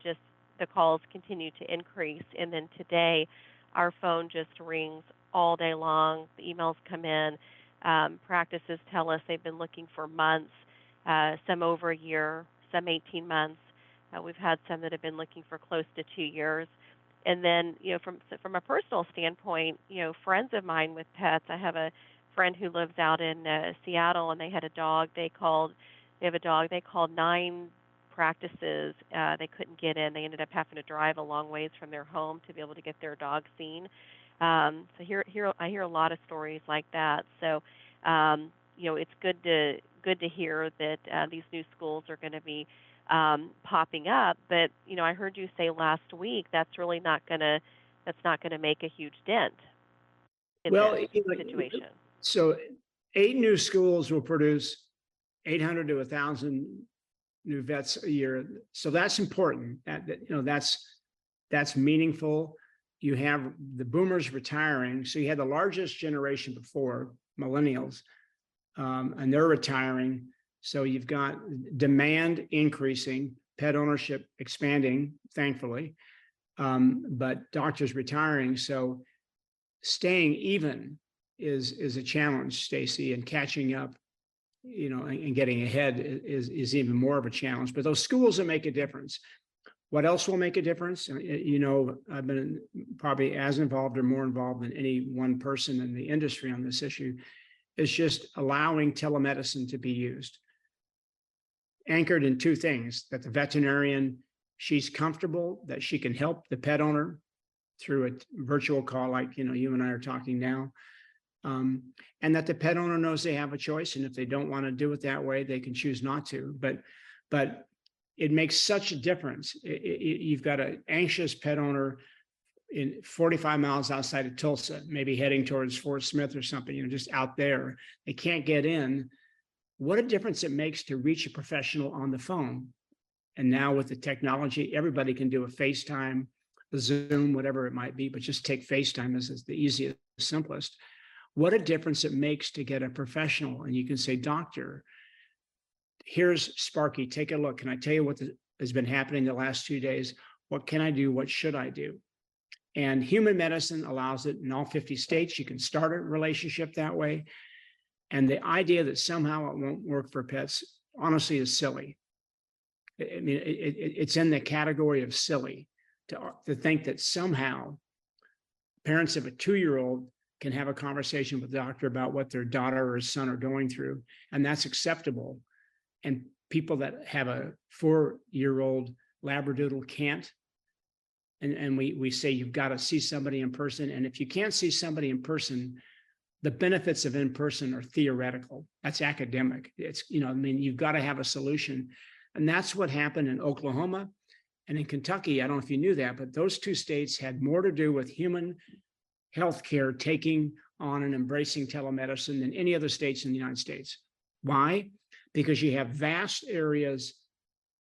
the calls continue to increase. And then today, our phone just rings all day long. The emails come in. Practices tell us they've been looking for months, some over a year, some 18 months. We've had some that have been looking for close to 2 years. And then, from a personal standpoint, friends of mine with pets, I have a friend who lives out in Seattle, and they had a dog. They have a dog. They called 9 practices. They couldn't get in. They ended up having to drive a long ways from their home to be able to get their dog seen. So I hear a lot of stories like that. So, it's good to hear that these new schools are going to be popping up. But I heard you say last week that's really not going to make a huge dent in this situation. So 8 new schools will produce 800 to 1,000 new vets a year. So that's important. That's meaningful. You have the boomers retiring. So you had the largest generation before, millennials, and they're retiring. So you've got demand increasing, pet ownership expanding, thankfully, but doctors retiring. So staying even is a challenge, Stacy, and catching up, and getting ahead is even more of a challenge. But those schools that make a difference. What else will make a difference? I've been probably as involved or more involved than any one person in the industry on this issue, is just allowing telemedicine to be used. Anchored in two things: that the veterinarian, she's comfortable that she can help the pet owner through a virtual call like you and I are talking now, and that the pet owner knows they have a choice, and if they don't want to do it that way, they can choose not to. But it makes such a difference. You've got an anxious pet owner in 45 miles outside of Tulsa, maybe heading towards Fort Smith or something, just out there. They can't get in. What a difference it makes to reach a professional on the phone. And now with the technology, everybody can do a FaceTime, a Zoom, whatever it might be, but just take FaceTime as the easiest, simplest. What a difference it makes to get a professional. And you can say, doctor, here's Sparky, take a look. Can I tell you what has been happening the last 2 days? What can I do? What should I do? And human medicine allows it in all 50 states. You can start a relationship that way. And the idea that somehow it won't work for pets, honestly, is silly. I mean, it's in the category of silly to think that somehow parents of a 2-year-old can have a conversation with the doctor about what their daughter or son are going through, and that's acceptable. And people that have a 4-year-old Labradoodle can't. And we say you've got to see somebody in person. And if you can't see somebody in person, the benefits of in-person are theoretical. That's academic. It's, you've got to have a solution. And that's what happened in Oklahoma and in Kentucky. I don't know if you knew that, but those 2 states had more to do with human healthcare taking on and embracing telemedicine than any other states in the United States. Why? Because you have vast areas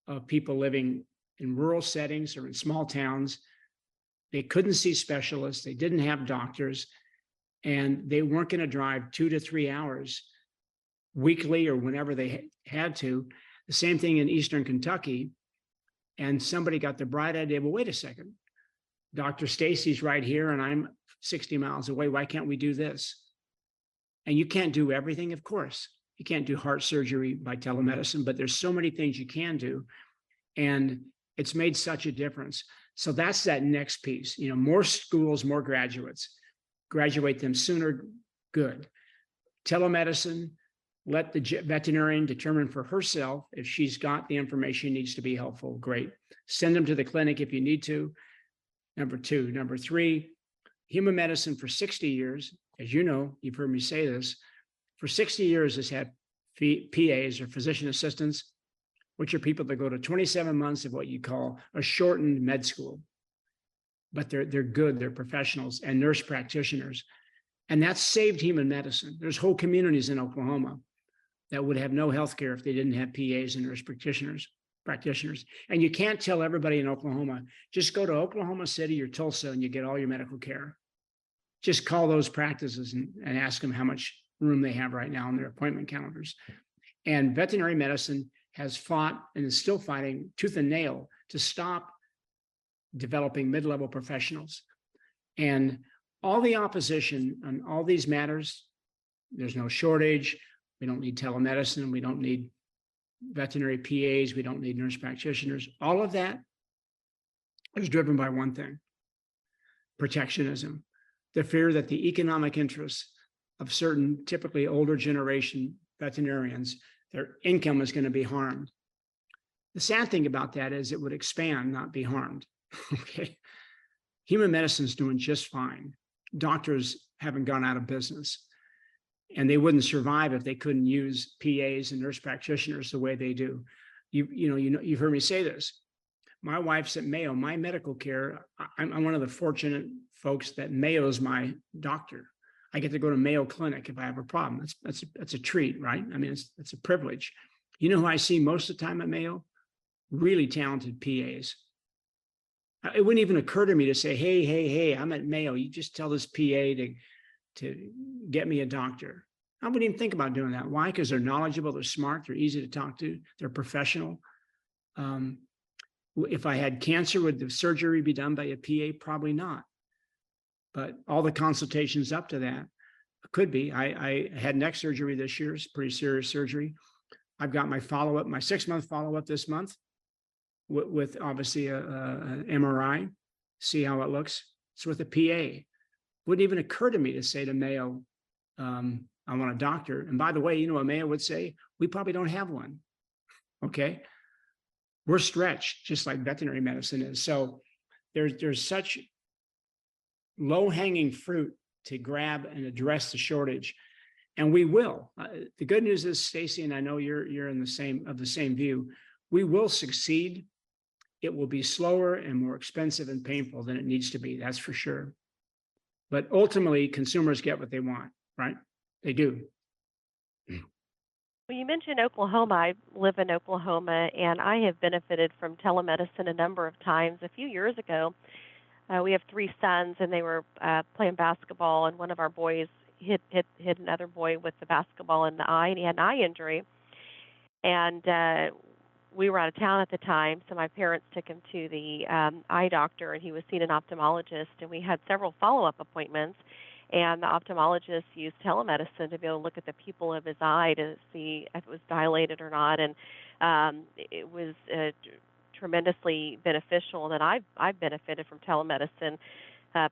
of people living in rural settings or in small towns. They couldn't see specialists. They didn't have doctors, and they weren't going to drive 2 to 3 hours weekly or whenever they had to. The same thing in Eastern Kentucky. And somebody got the bright idea, well, wait a second. Dr. Stacy's right here and I'm 60 miles away. Why can't we do this? And you can't do everything, of course. You can't do heart surgery by telemedicine, but there's so many things you can do. And it's made such a difference. So that's that next piece. More schools, more graduates. Graduate them sooner, good. Telemedicine, let the veterinarian determine for herself if she's got the information needs to be helpful, great. Send them to the clinic if you need to. Number 2. Number 3, human medicine for 60 years, as you know, you've heard me say this, for 60 years has had PAs or physician assistants, which are people that go to 27 months of what you call a shortened med school. But they're good, they're professionals, and nurse practitioners. And that's saved human medicine. There's whole communities in Oklahoma that would have no health care if they didn't have PAs and nurse practitioners. And you can't tell everybody in Oklahoma, just go to Oklahoma City or Tulsa and you get all your medical care. Just call those practices and ask them how much room they have right now on their appointment calendars. And veterinary medicine has fought and is still fighting tooth and nail to stop developing mid-level professionals. And all the opposition on all these matters, there's no shortage. We don't need telemedicine. We don't need veterinary PAs. We don't need nurse practitioners. All of that is driven by one thing: protectionism, the fear that the economic interests of certain typically older generation veterinarians, their income is going to be harmed. The sad thing about that is it would expand, not be harmed. Okay. Human medicine is doing just fine. Doctors haven't gone out of business, and they wouldn't survive if they couldn't use PAs and nurse practitioners the way they do. You've heard me say this. My wife's at Mayo. My medical care, I'm one of the fortunate folks that Mayo's my doctor. I get to go to Mayo Clinic if I have a problem. That's a treat, right? I mean, it's a privilege. You know who I see most of the time at Mayo? Really talented PAs. It wouldn't even occur to me to say, hey, I'm at Mayo. You just tell this PA to get me a doctor. I wouldn't even think about doing that. Why? Because they're knowledgeable, they're smart, they're easy to talk to, they're professional. If I had cancer, would the surgery be done by a PA? Probably not. But all the consultations up to that could be. I had neck surgery this year. It's pretty serious surgery. I've got my follow-up, my 6-month follow-up this month with obviously an MRI, see how it looks. It's with a PA. Wouldn't even occur to me to say to Mayo, I want a doctor. And by the way, you know what Mayo would say? We probably don't have one. Okay. We're stretched, just like veterinary medicine is. So there's such low-hanging fruit to grab and address the shortage. And we will. The good news is, Stacy, and I know you're in the same view, we will succeed. It will be slower and more expensive and painful than it needs to be, that's for sure. But ultimately, consumers get what they want, right? They do. Well, you mentioned Oklahoma. I live in Oklahoma, and I have benefited from telemedicine a number of times. A few years ago, we have 3 sons, and they were playing basketball, and one of our boys hit another boy with the basketball in the eye, and he had an eye injury. And we were out of town at the time, so my parents took him to the eye doctor, and he was seeing an ophthalmologist, and we had several follow-up appointments. And the ophthalmologist used telemedicine to be able to look at the pupil of his eye to see if it was dilated or not. And it was tremendously beneficial. And I've benefited from telemedicine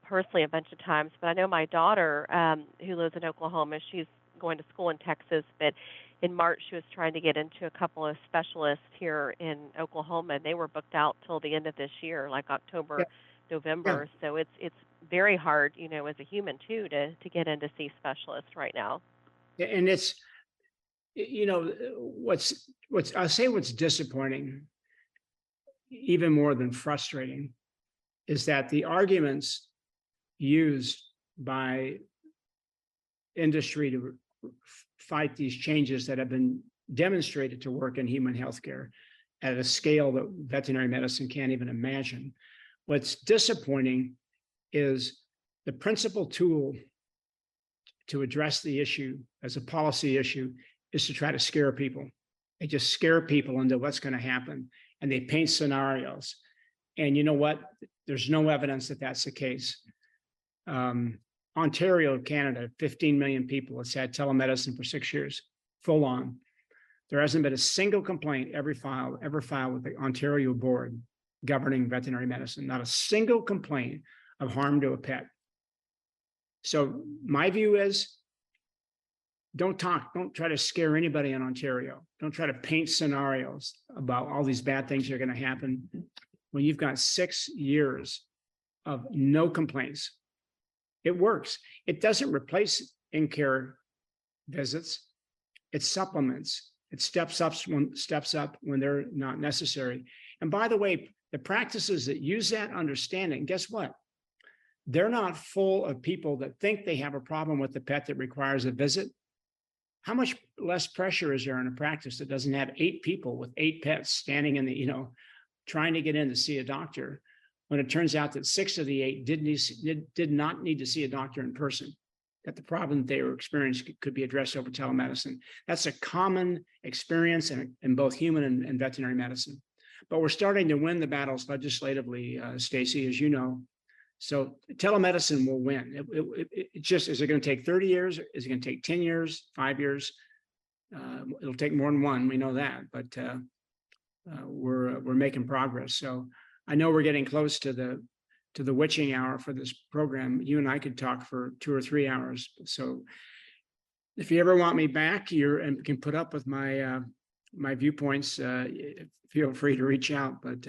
personally a bunch of times. But I know my daughter, who lives in Oklahoma, she's going to school in Texas. But in March, she was trying to get into a couple of specialists here in Oklahoma, and they were booked out till the end of this year, like October, Yeah. November. Yeah. So it's very hard, as a human too, to get in to see specialists right now. And it's, I'll say what's disappointing, even more than frustrating, is that the arguments used by industry to fight these changes that have been demonstrated to work in human healthcare at a scale that veterinary medicine can't even imagine. What's disappointing is the principal tool to address the issue as a policy issue is to try to scare people. They just scare people into what's going to happen, and they paint scenarios. And you know what? There's no evidence that that's the case. Ontario, Canada, 15 million people has had telemedicine for 6 years, full on. There hasn't been a single complaint ever filed with the Ontario board governing veterinary medicine, not a single complaint of harm to a pet. So my view is, don't try to scare anybody in Ontario. Don't try to paint scenarios about all these bad things that are going to happen when you've got 6 years of no complaints. It works. It doesn't replace in-care visits. It supplements. It steps up when they're not necessary. And by the way, the practices that use that understanding, guess what? They're not full of people that think they have a problem with the pet that requires a visit. How much less pressure is there in a practice that doesn't have 8 people with 8 pets standing in the, trying to get in to see a doctor, when it turns out that 6 of the 8 did not need to see a doctor in person, that the problem they were experiencing could be addressed over telemedicine. That's a common experience in both human and veterinary medicine. But we're starting to win the battles legislatively, Stacy, as you know. So telemedicine will win. It just, is it going to take 30 years? Is it going to take 10 years, 5 years? It'll take more than one. We know that, but we're making progress. So I know we're getting close to the witching hour for this program. You and I could talk for 2 or 3 hours. So if you ever want me back, and can put up with my viewpoints, feel free to reach out. But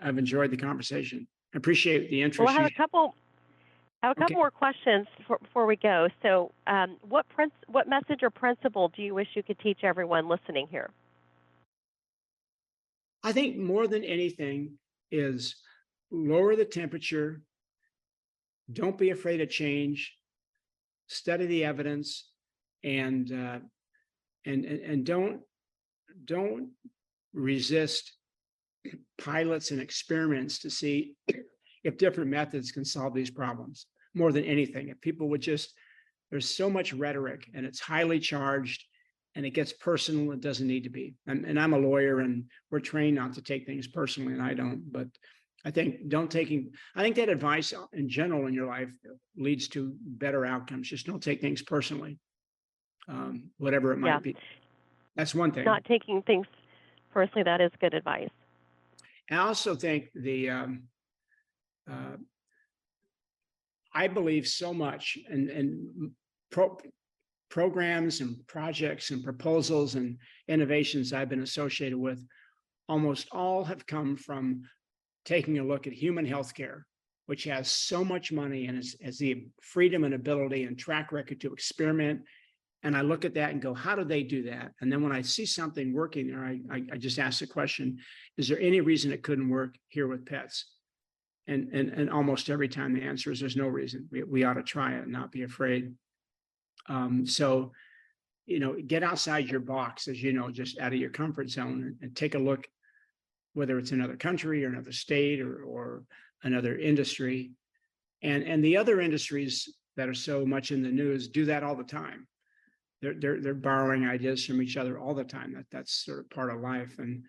I've enjoyed the conversation. I appreciate the interest. Well, I have a couple more questions before we go. So, what message or principle do you wish you could teach everyone listening here? I think more than anything is lower the temperature. Don't be afraid of change. Study the evidence, and don't resist pilots and experiments to see if different methods can solve these problems. More than anything, if people would just, there's so much rhetoric and it's highly charged and it gets personal. It doesn't need to be. And I'm a lawyer and we're trained not to take things personally, and I don't. But I think I think that advice in general in your life leads to better outcomes. Just don't take things personally, whatever it Yeah, might be. That's one thing. not taking things personally, that is good advice. I also think uh, I believe so much in programs and projects and proposals and innovations I've been associated with. Almost all have come from taking a look at human healthcare, which has so much money and has the freedom and ability and track record to experiment. And I look at that and go, how do they do that? And then when I see something working there, I just ask the question, is there any reason it couldn't work here with pets? And almost every time the answer is there's no reason. We ought to try it and not be afraid. So, get outside your box, as you know, just out of your comfort zone and take a look, whether it's another country or another state or another industry. And the other industries that are so much in the news do that all the time. They're borrowing ideas from each other all the time. That's sort of part of life. And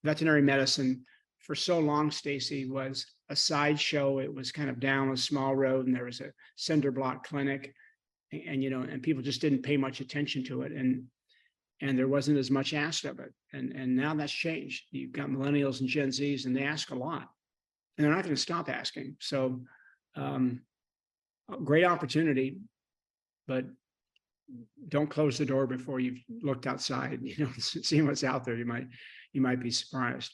veterinary medicine for so long, Stacy, was a sideshow. It was kind of down a small road, and there was a cinder block clinic, and people just didn't pay much attention to it, and there wasn't as much asked of it. And now that's changed. You've got millennials and Gen Zs, and they ask a lot, and they're not going to stop asking. So, great opportunity, but don't close the door before you've looked outside. Seeing what's out there, you might be surprised.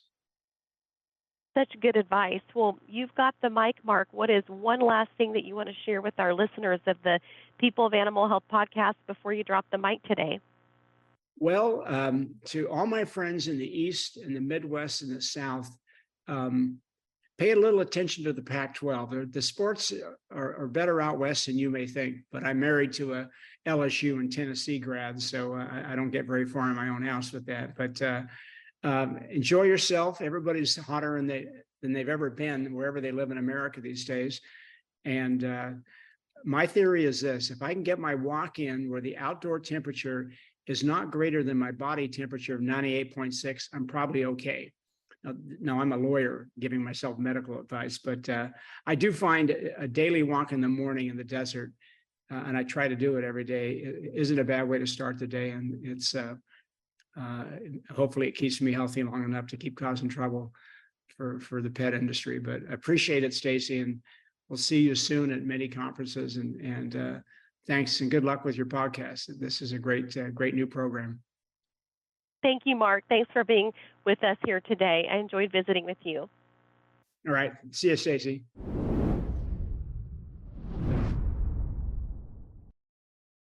Such good advice. Well, you've got the mic, Mark. What is one last thing that you want to share with our listeners of the People of Animal Health podcast before you drop the mic today? Well, to all my friends in the East and the Midwest and the South, pay a little attention to the Pac-12. The sports are better out West than you may think, but I'm married to a LSU and Tennessee grad, so I don't get very far in my own house with that. But enjoy yourself. Everybody's hotter than they've ever been, wherever they live in America these days. And my theory is this: if I can get my walk in where the outdoor temperature is not greater than my body temperature of 98.6, I'm probably okay. Now, I'm a lawyer giving myself medical advice, but I do find a daily walk in the morning in the desert, and I try to do it every day. It isn't a bad way to start the day, and it's hopefully it keeps me healthy long enough to keep causing trouble for the pet industry. But I appreciate it, Stacy, and we'll see you soon at many conferences. And thanks and good luck with your podcast. This is a great new program. Thank you, Mark. Thanks for being with us here today. I enjoyed visiting with you. All right. See you, Stacy.